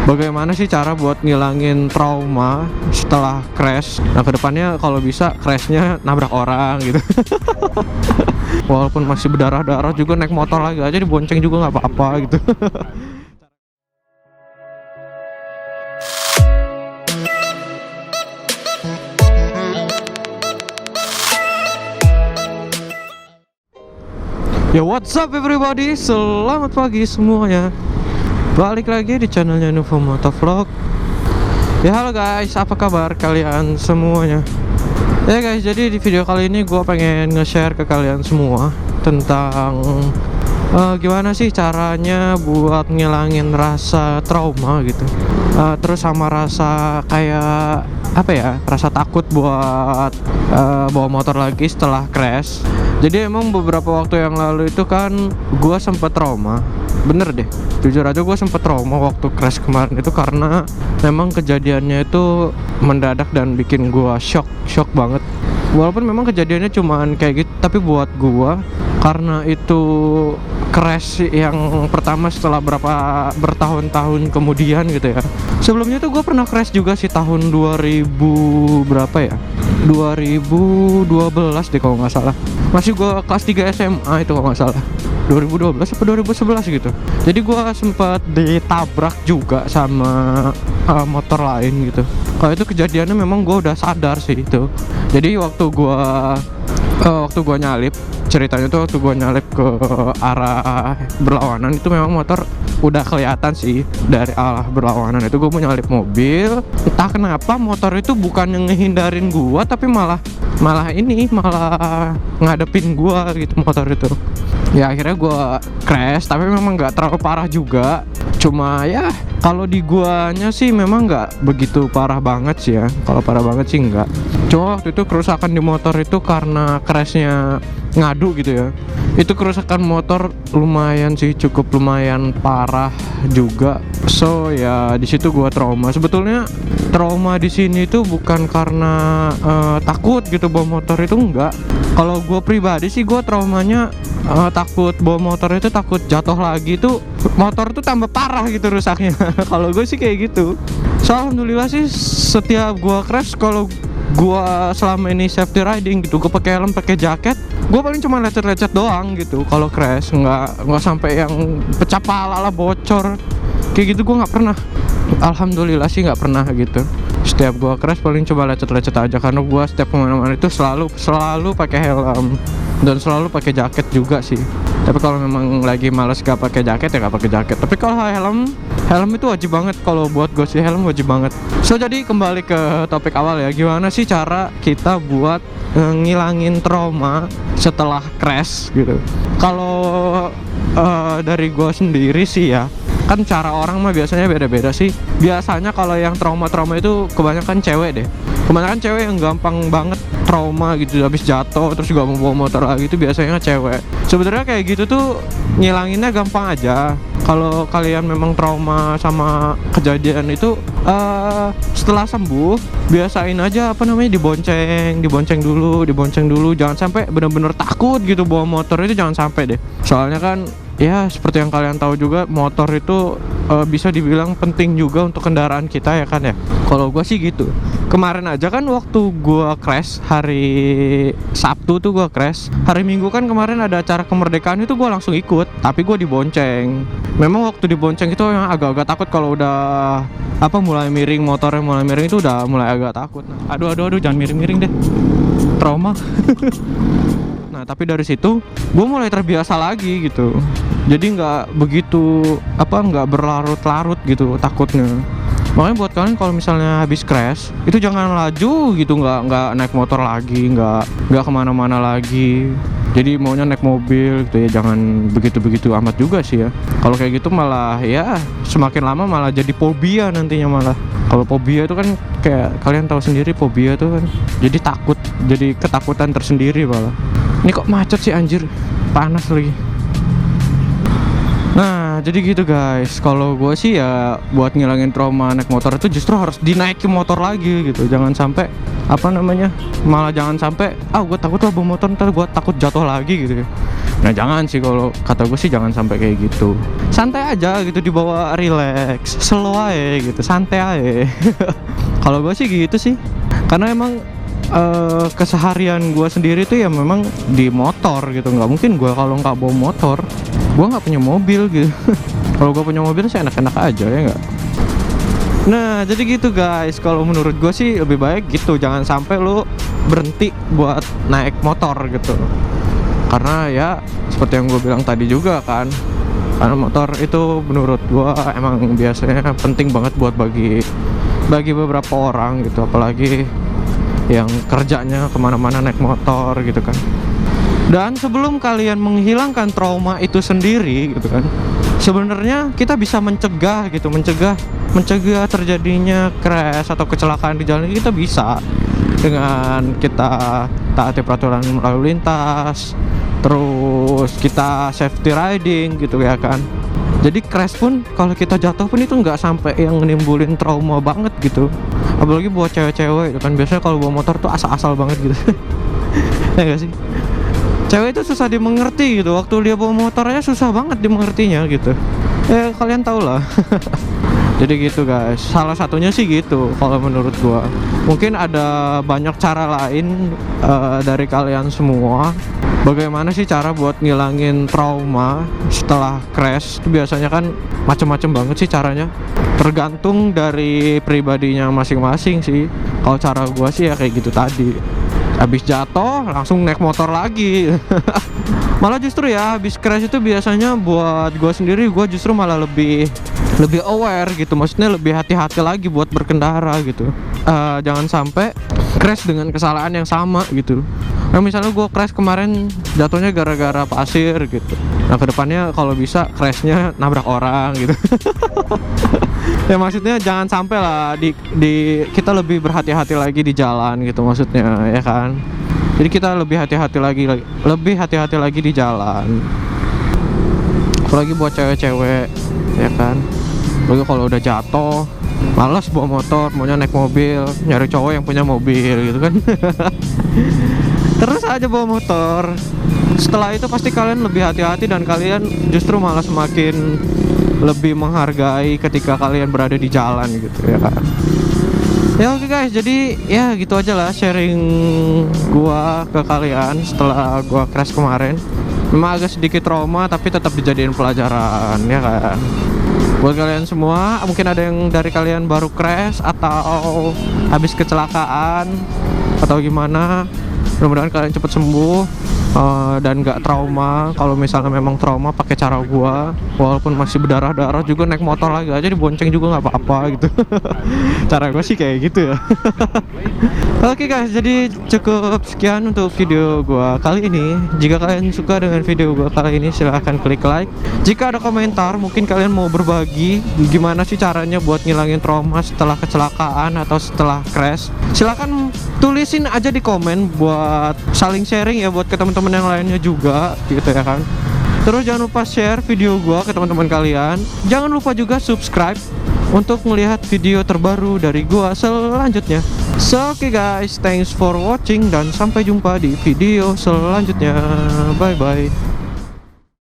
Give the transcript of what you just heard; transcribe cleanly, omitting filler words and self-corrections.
bagaimana sih cara buat ngilangin trauma setelah crash. Nah kedepannya kalau bisa crashnya nabrak orang gitu. Walaupun masih berdarah-darah juga naik motor lagi aja, dibonceng juga nggak apa-apa gitu. Ya what's up everybody, selamat pagi semuanya. Balik lagi di channelnya Nuvo Motovlog. Ya halo guys, apa kabar kalian semuanya? Ya guys, jadi di video kali ini gue pengen nge-share ke kalian semua tentang gimana sih caranya buat ngilangin rasa trauma gitu. Terus sama rasa kayak apa ya, rasa takut buat bawa motor lagi setelah crash. Jadi emang beberapa waktu yang lalu itu kan gue sempet trauma. Bener deh, jujur aja gue sempet trauma waktu crash kemarin itu, karena memang kejadiannya itu mendadak dan bikin gue shock banget. Walaupun memang kejadiannya cuman kayak gitu, tapi buat gue, karena itu crash yang pertama setelah bertahun-tahun kemudian gitu ya. Sebelumnya tuh gue pernah crash juga sih tahun 2000 berapa ya, 2012 deh kalau nggak salah. Masih gue kelas 3 SMA itu kalau nggak salah, 2012 atau 2011 gitu. Jadi gue sempat ditabrak juga sama motor lain gitu. Kalau itu kejadiannya memang gue udah sadar sih itu. Jadi waktu gue nyalip, ceritanya tuh waktu gue nyalip ke arah berlawanan itu memang motor udah kelihatan sih dari arah berlawanan itu. Gue mau nyalip mobil, entah kenapa motor itu bukan yang ngehindarin gue, tapi malah ngadepin gue gitu motor itu. Ya akhirnya gue crash, tapi memang nggak terlalu parah juga. Cuma ya kalau di guanya sih memang nggak begitu parah banget sih ya. Kalau parah banget sih nggak. Cuma waktu itu kerusakan di motor itu karena crashnya ngadu gitu ya. Itu kerusakan motor lumayan sih, cukup lumayan parah juga. So ya di situ gua trauma. Sebetulnya trauma di sini tuh bukan karena takut gitu bawa motor, itu enggak. Kalau gua pribadi sih gua traumanya takut bawa motor itu, takut jatuh lagi tuh motor tuh tambah parah gitu rusaknya. Kalau gue sih kayak gitu. So alhamdulillah sih setiap gua crash, kalau gua selama ini safety riding gitu, gua pakai helm, pakai jaket, gua paling cuma lecet-lecet doang gitu. Kalau crash nggak sampai yang pecah pala lah, bocor kayak gitu gua nggak pernah. Alhamdulillah sih nggak pernah gitu. Setiap gua crash paling coba lecet-lecet aja, karena gua setiap kemana-mana itu selalu pakai helm dan selalu pakai jaket juga sih. Tapi kalau memang lagi males gak pakai jaket ya gak pakai jaket. Tapi kalau helm itu wajib banget. Kalau buat gue sih helm wajib banget. So jadi kembali ke topik awal ya, gimana sih cara kita buat ngilangin trauma setelah crash gitu. Kalau dari gue sendiri sih ya, kan cara orang mah biasanya beda-beda sih. Biasanya kalau yang trauma itu kebanyakan cewek deh. Kebanyakan cewek yang gampang banget trauma gitu, habis jatuh terus juga mau bawa motor lagi, itu biasanya cewek. Sebenarnya kayak gitu tuh ngilanginnya gampang aja. Kalau kalian memang trauma sama kejadian itu, setelah sembuh biasain aja dibonceng dulu, jangan sampai benar-benar takut gitu bawa motor itu, jangan sampai deh. Soalnya kan ya seperti yang kalian tahu juga, motor itu bisa dibilang penting juga untuk kendaraan kita ya kan ya. Kalau gue sih gitu. Kemarin aja kan waktu gue crash, hari Sabtu tuh gue crash, hari Minggu kan kemarin ada acara kemerdekaan itu gue langsung ikut, tapi gue dibonceng. Memang waktu dibonceng itu yang agak-agak takut, kalau udah motornya mulai miring itu udah mulai agak takut. Aduh jangan miring-miring deh, trauma. Nah tapi dari situ gue mulai terbiasa lagi gitu. Jadi nggak berlarut-larut gitu takutnya. Makanya buat kalian kalau misalnya habis crash itu jangan laju gitu, nggak naik motor lagi, nggak kemana-mana lagi. Jadi maunya naik mobil gitu ya, jangan begitu amat juga sih ya. Kalau kayak gitu malah ya semakin lama malah jadi fobia nantinya malah. Kalau fobia itu kan kayak kalian tahu sendiri, fobia itu kan jadi takut, jadi ketakutan tersendiri malah. Ini kok macet sih anjir, panas lagi. Nah jadi gitu guys, kalau gue sih ya buat ngilangin trauma naik motor itu justru harus dinaikin motor lagi gitu. Jangan sampai apa namanya, malah jangan sampai gue takut lah bawa motor ntar gue takut jatuh lagi gitu ya. Nah jangan sih, kalau kata gue sih jangan sampai kayak gitu. Santai aja gitu, dibawa relax, slow aja gitu, santai aja. Kalau gue sih gitu sih, karena emang keseharian gue sendiri tuh ya memang di motor gitu. Nggak mungkin gue kalau nggak bawa motor, gue nggak punya mobil gitu. Kalau gue punya mobil sih enak-enak aja ya nggak. Nah jadi gitu guys, kalau menurut gue sih lebih baik gitu, jangan sampai lu berhenti buat naik motor gitu. Karena ya seperti yang gue bilang tadi juga kan, karena motor itu menurut gue emang biasanya penting banget buat bagi beberapa orang gitu, apalagi yang kerjanya kemana-mana naik motor gitu kan. Dan sebelum kalian menghilangkan trauma itu sendiri gitu kan, sebenarnya kita bisa mencegah gitu, mencegah terjadinya crash atau kecelakaan di jalan. Kita bisa dengan kita taati peraturan lalu lintas, terus kita safety riding gitu ya kan. Jadi crash pun, kalau kita jatuh pun itu nggak sampai yang menimbulin trauma banget gitu. Apalagi buat cewek-cewek kan, biasanya kalau bawa motor tuh asal-asal banget gitu. Ya nggak sih? Cewek itu susah dimengerti gitu, waktu dia bawa motornya susah banget dimengertinya gitu. Ya kalian tau lah. Jadi gitu guys, salah satunya sih gitu kalau menurut gua. Mungkin ada banyak cara lain dari kalian semua. Bagaimana sih cara buat ngilangin trauma setelah crash? Itu biasanya kan macem-macem banget sih caranya, tergantung dari pribadinya masing-masing sih. Kalau cara gua sih ya kayak gitu tadi, habis jatuh langsung naik motor lagi. Malah justru ya habis crash itu biasanya buat gua sendiri, gua justru malah lebih aware gitu, maksudnya lebih hati-hati lagi buat berkendara gitu. Jangan sampai crash dengan kesalahan yang sama gitu. Nah misalnya gue crash kemarin jatuhnya gara-gara pasir gitu, nah kedepannya kalau bisa crashnya nabrak orang gitu. Ya maksudnya jangan sampai lah kita lebih berhati-hati lagi di jalan gitu maksudnya ya kan. Jadi kita lebih hati-hati lagi di jalan, apalagi buat cewek-cewek ya kan. Apalagi kalau udah jatuh malas bawa motor, maunya naik mobil, nyari cowok yang punya mobil gitu kan. Terus aja bawa motor. Setelah itu pasti kalian lebih hati-hati dan kalian justru malah semakin lebih menghargai ketika kalian berada di jalan gitu ya kan. Ya oke guys, jadi ya gitu aja lah sharing gua ke kalian setelah gua crash kemarin. Memang agak sedikit trauma tapi tetap dijadiin pelajaran ya kan. Buat kalian semua, mungkin ada yang dari kalian baru crash atau habis kecelakaan atau gimana, mudah-mudahan kalian cepat sembuh dan gak trauma. Kalau misalnya memang trauma, pakai cara gua, walaupun masih berdarah-darah juga naik motor lagi aja, dibonceng juga nggak apa-apa gitu. Cara gua sih kayak gitu ya. Oke guys, jadi cukup sekian untuk video gua kali ini. Jika kalian suka dengan video gua kali ini, silahkan klik like. Jika ada komentar, mungkin kalian mau berbagi gimana sih caranya buat ngilangin trauma setelah kecelakaan atau setelah crash, silahkan tulisin aja di komen buat saling sharing ya, buat ke teman-teman yang lainnya juga gitu ya kan. Terus jangan lupa share video gua ke teman-teman kalian. Jangan lupa juga subscribe untuk melihat video terbaru dari gua selanjutnya. So oke guys, thanks for watching dan sampai jumpa di video selanjutnya. Bye bye.